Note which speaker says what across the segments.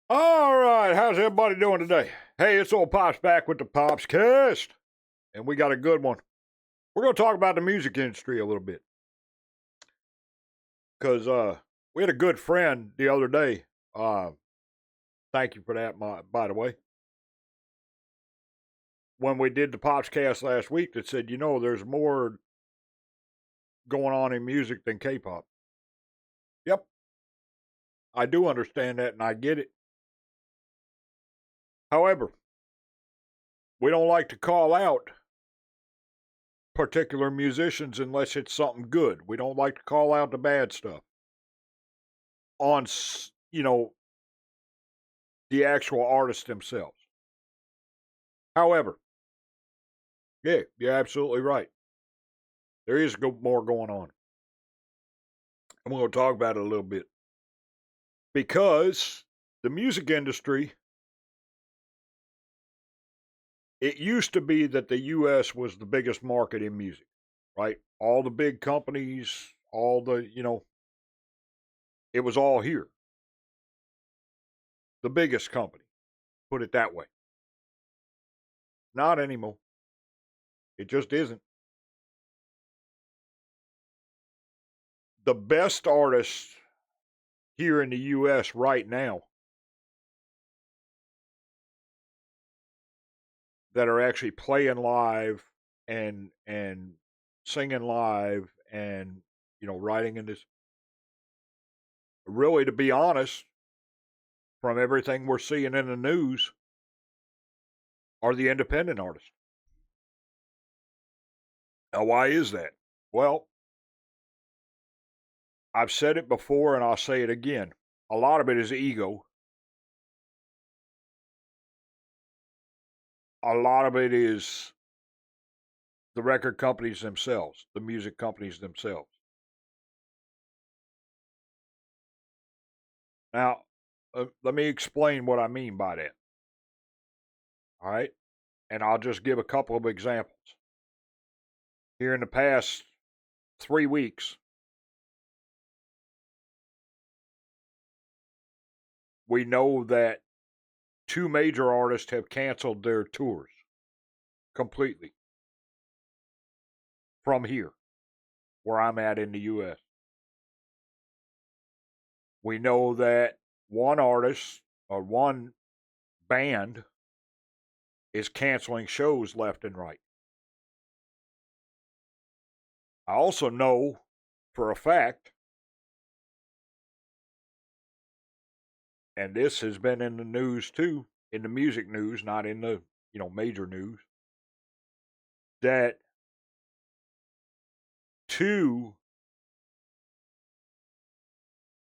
Speaker 1: All right, how's everybody doing today? Hey, it's old Pops back with the POPZCAST, and we got a good one. We're going to talk about the music industry a little bit because we had a good friend the other day. Uh, Thank you for that, by the way. When we did the POPZCAST last week, that said, there's more going on in music than K-pop. Yep, I do understand that, and I get it. However, we don't like to call out particular musicians unless it's something good. We don't like to call out the bad stuff on, the actual artists themselves. However, yeah, you're absolutely right. There is more going on. I'm going to talk about it a little bit because the music industry, it used to be that the U.S. was the biggest market in music, right? All the big companies, it was all here. The biggest company, put it that way. Not anymore. It just isn't. The best artists here in the U.S. right now that are actually playing live and singing live and writing in this, really, to be honest, from everything we're seeing in the news, are the independent artists. Now, why is that? Well, I've said it before and I'll say it again. A lot of it is ego. A lot of it is the record companies themselves, the music companies themselves. Now, let me explain what I mean by that. All right. And I'll just give a couple of examples. Here in the past 3 weeks, we know that two major artists have canceled their tours completely from here, where I'm at in the U.S. We know that one artist or one band is canceling shows left and right. I also know for a fact, and this has been in the news too, in the music news, not in the, major news, that two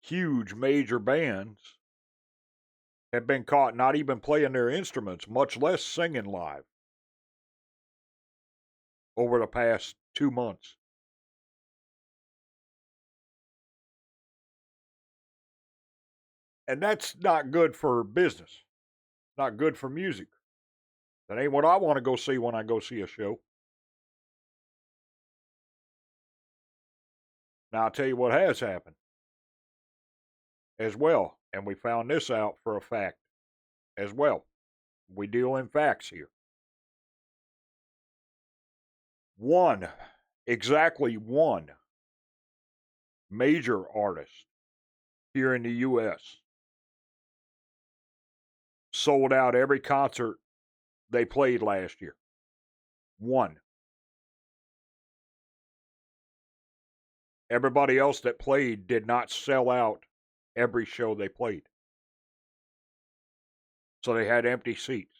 Speaker 1: huge major bands have been caught not even playing their instruments, much less singing live, over the past 2 months. And that's not good for business, not good for music. That ain't what I want to go see when I go see a show. Now, I'll tell you what has happened as well. And we found this out for a fact as well. We deal in facts here. Exactly one major artist here in the U.S. sold out every concert they played last year. One. Everybody else that played did not sell out every show they played. So they had empty seats.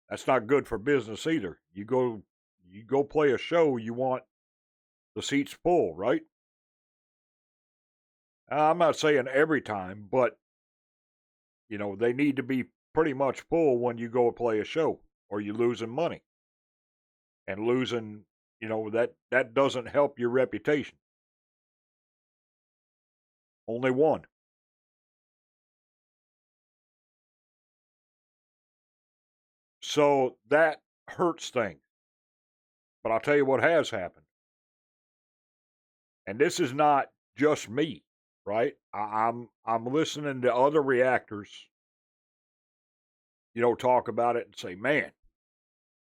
Speaker 1: That's not good for business either. You go play a show, you want the seats full, right? I'm not saying every time, but they need to be pretty much full when you go play a show, or you're losing money. And losing, that doesn't help your reputation. Only one. So that hurts things. But I'll tell you what has happened. And this is not just me. right? I'm listening to other reactors, talk about it and say, man,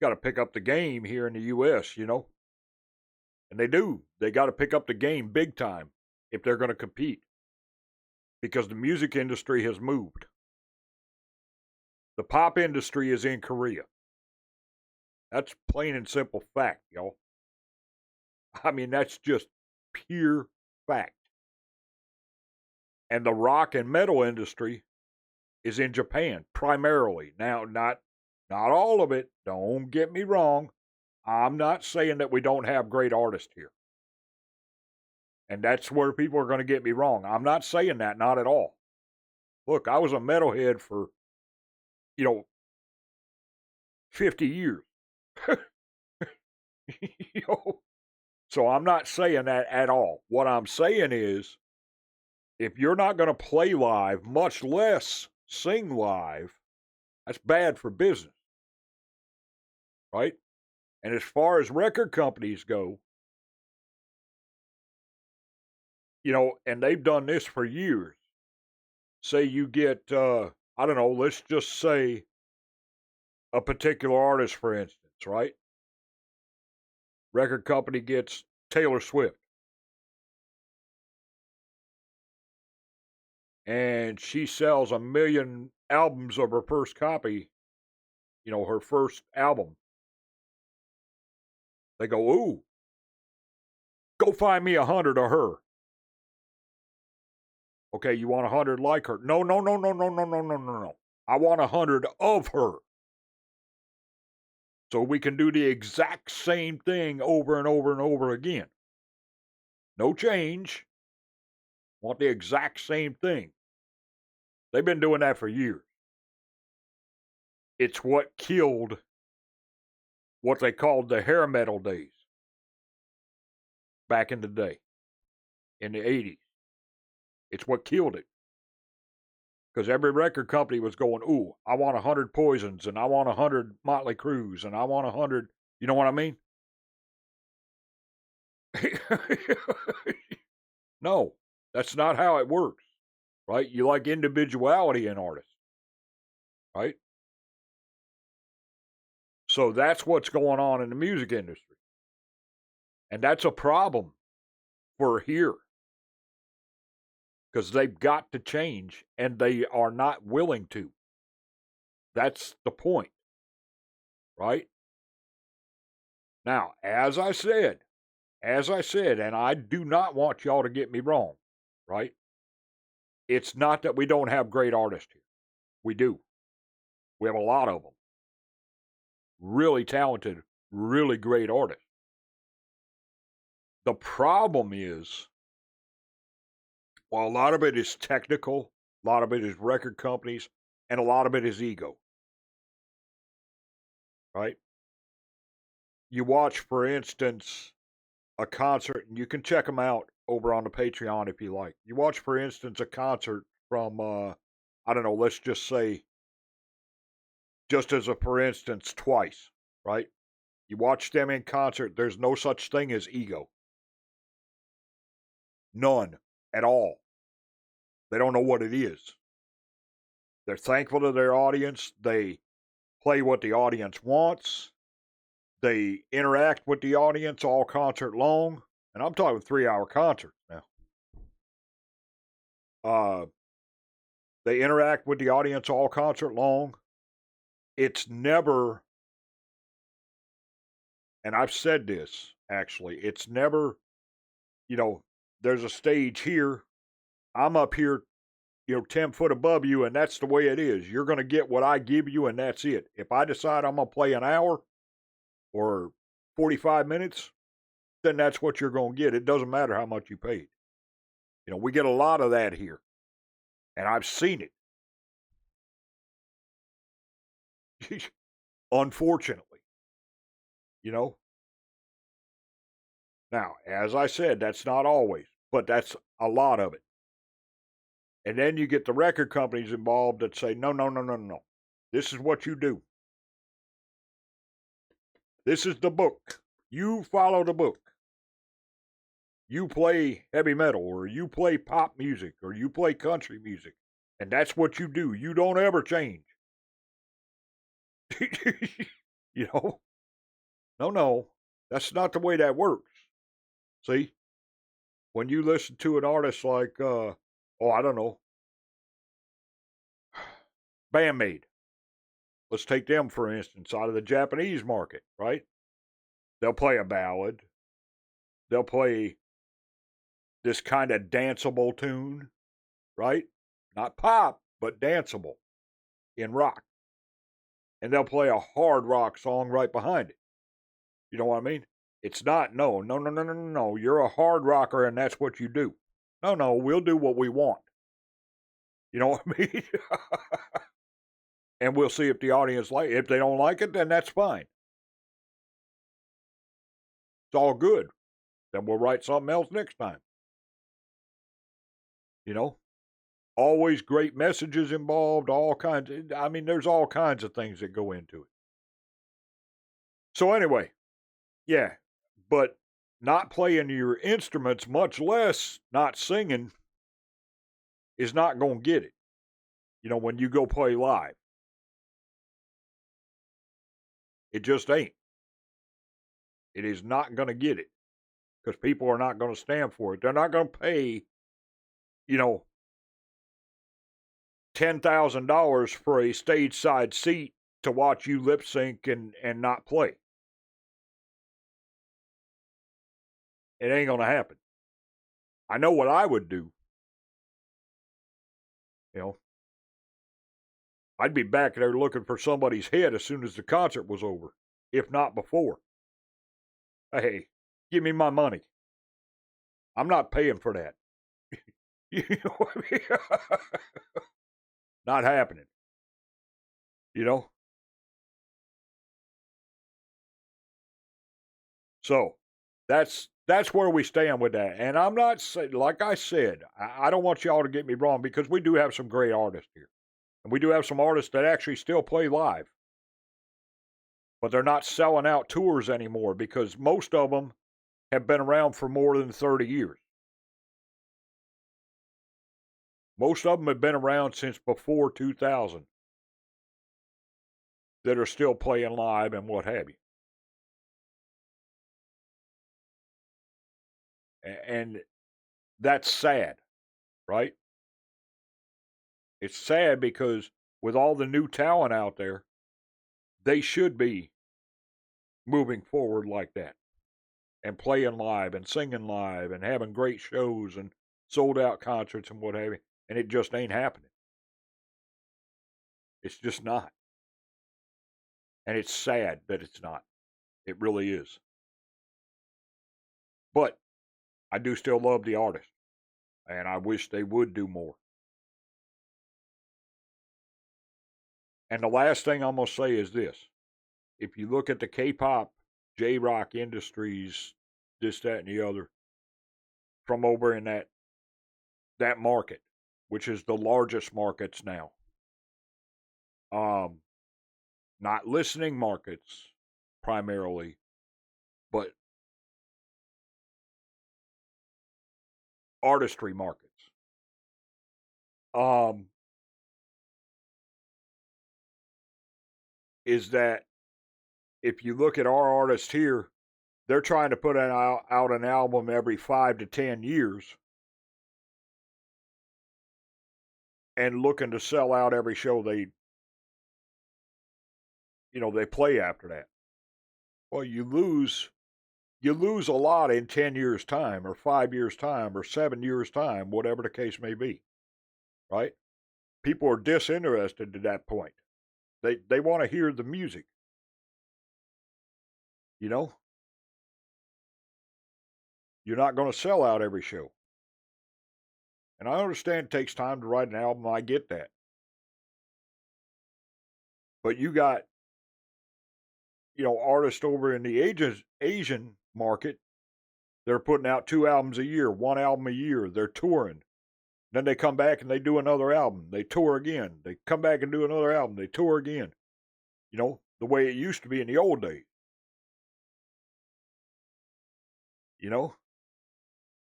Speaker 1: got to pick up the game here in the U.S., and they do. They got to pick up the game big time if they're going to compete because the music industry has moved. The pop industry is in Korea. That's plain and simple fact, y'all. I mean, that's just pure fact. And the rock and metal industry is in Japan primarily. Now, not all of it. Don't get me wrong. I'm not saying that we don't have great artists here. And that's where people are going to get me wrong. I'm not saying that, not at all. Look, I was a metalhead for, 50 years. So I'm not saying that at all. What I'm saying is, if you're not going to play live, much less sing live, that's bad for business. Right? And as far as record companies go, and they've done this for years. Say you get, I don't know, let's just say a particular artist, for instance, right? Record company gets Taylor Swift. And she sells 1 million albums of her first copy, her first album. They go, ooh, go find me 100 of her. Okay, you want 100 like her? No. I want 100 of her. So we can do the exact same thing over and over and over again. No change. Want the exact same thing. They've been doing that for years. It's what killed what they called the hair metal days back in the day, in the 80s. It's what killed it. Because every record company was going, ooh, I want 100 Poisons, and I want 100 Motley Crues, and I want 100, you know what I mean? No, that's not how it works, right? You like individuality in artists, right? So that's what's going on in the music industry. And that's a problem for here. Because they've got to change, and they are not willing to. That's the point, right? Now, as I said, and I do not want y'all to get me wrong, right? It's not that we don't have great artists here. We do. We have a lot of them. Really talented, really great artists. The problem is, well, a lot of it is technical, a lot of it is record companies, and a lot of it is ego. Right? You watch, for instance, a concert, and you can check them out over on the Patreon if you like. You watch, for instance, a concert from, I don't know, let's just say, just as a for instance, Twice, right? You watch them in concert, there's no such thing as ego. None at all. They don't know what it is. They're thankful to their audience. They play what the audience wants. They interact with the audience all concert long. And I'm talking 3-hour concerts now. They interact with the audience all concert long. It's never, and I've said this actually, it's never, there's a stage here. I'm up here, 10 foot above you, and that's the way it is. You're going to get what I give you, and that's it. If I decide I'm going to play an hour or 45 minutes, then that's what you're going to get. It doesn't matter how much you paid. We get a lot of that here, and I've seen it. Unfortunately, Now, as I said, that's not always, but that's a lot of it. And then you get the record companies involved that say, no. This is what you do. This is the book. You follow the book. you play heavy metal, or you play pop music, or you play country music, and that's what you do. You don't ever change. You know? No, no. That's not the way that works. See? When you listen to an artist like, I don't know, Bandmate. Let's take them, for instance, out of the Japanese market, right? They'll play a ballad. They'll play this kind of danceable tune, right? Not pop, but danceable in rock. And they'll play a hard rock song right behind it. You know what I mean? It's not, no. You're a hard rocker and that's what you do. No, we'll do what we want. You know what I mean? And we'll see if the audience like it. If they don't like it, then that's fine. It's all good. Then we'll write something else next time. You know? Always great messages involved, all kinds there's all kinds of things that go into it. So anyway, yeah, but not playing your instruments, much less not singing, is not going to get it. You know, when you go play live, it just ain't. It is not going to get it because people are not going to stand for it. They're not going to pay, you know, $10,000 for a stage side seat to watch you lip sync and not play. It ain't going to happen. I know what I would do. You know, I'd be back there looking for somebody's head as soon as the concert was over, if not before. Hey, give me my money. I'm not paying for that. You know what I mean? Not happening. You know? So, that's where we stand with that. And I'm not saying, like I said, I don't want y'all to get me wrong because we do have some great artists here. And we do have some artists that actually still play live. But they're not selling out tours anymore because most of them have been around for more than 30 years. Most of them have been around since before 2000 that are still playing live and what have you. And that's sad, right? It's sad because with all the new talent out there, they should be moving forward like that and playing live and singing live and having great shows and sold out concerts and what have you. And it just ain't happening. It's just not. And it's sad that it's not. It really is. But I do still love the artist. And I wish they would do more. And the last thing I'm going to say is this. If you look at the K-pop, J-rock industries, this, that, and the other, from over in that market, which is the largest markets now. Not listening markets primarily, but artistry markets. Is that if you look at our artists here, they're trying to put out an album every 5 to 10 years and looking to sell out every show they play after that. Well, you lose a lot in 10 years' time or 5 years' time or 7 years' time, whatever the case may be. Right? People are disinterested at that point. They want to hear the music. You know? You're not going to sell out every show. And I understand it takes time to write an album. I get that. But you got, artists over in the Asian market. They're putting out 2 albums a year, 1 album a year. They're touring. Then they come back and they do another album. They tour again. They come back and do another album. They tour again. The way it used to be in the old days.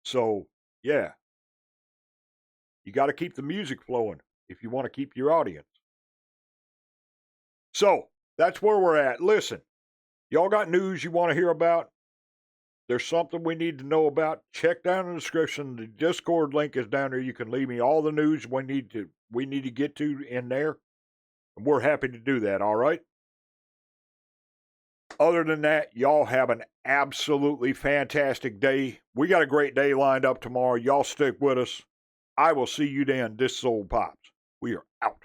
Speaker 1: So, yeah, you got to keep the music flowing if you want to keep your audience. So, that's where we're at. Listen, y'all got news you want to hear about? There's something we need to know about? Check down in the description. The Discord link is down there. You can leave me all the news we need to get to in there. And we're happy to do that, all right? Other than that, y'all have an absolutely fantastic day. We got a great day lined up tomorrow. Y'all stick with us. I will see you then. This is Old Pops. We are out.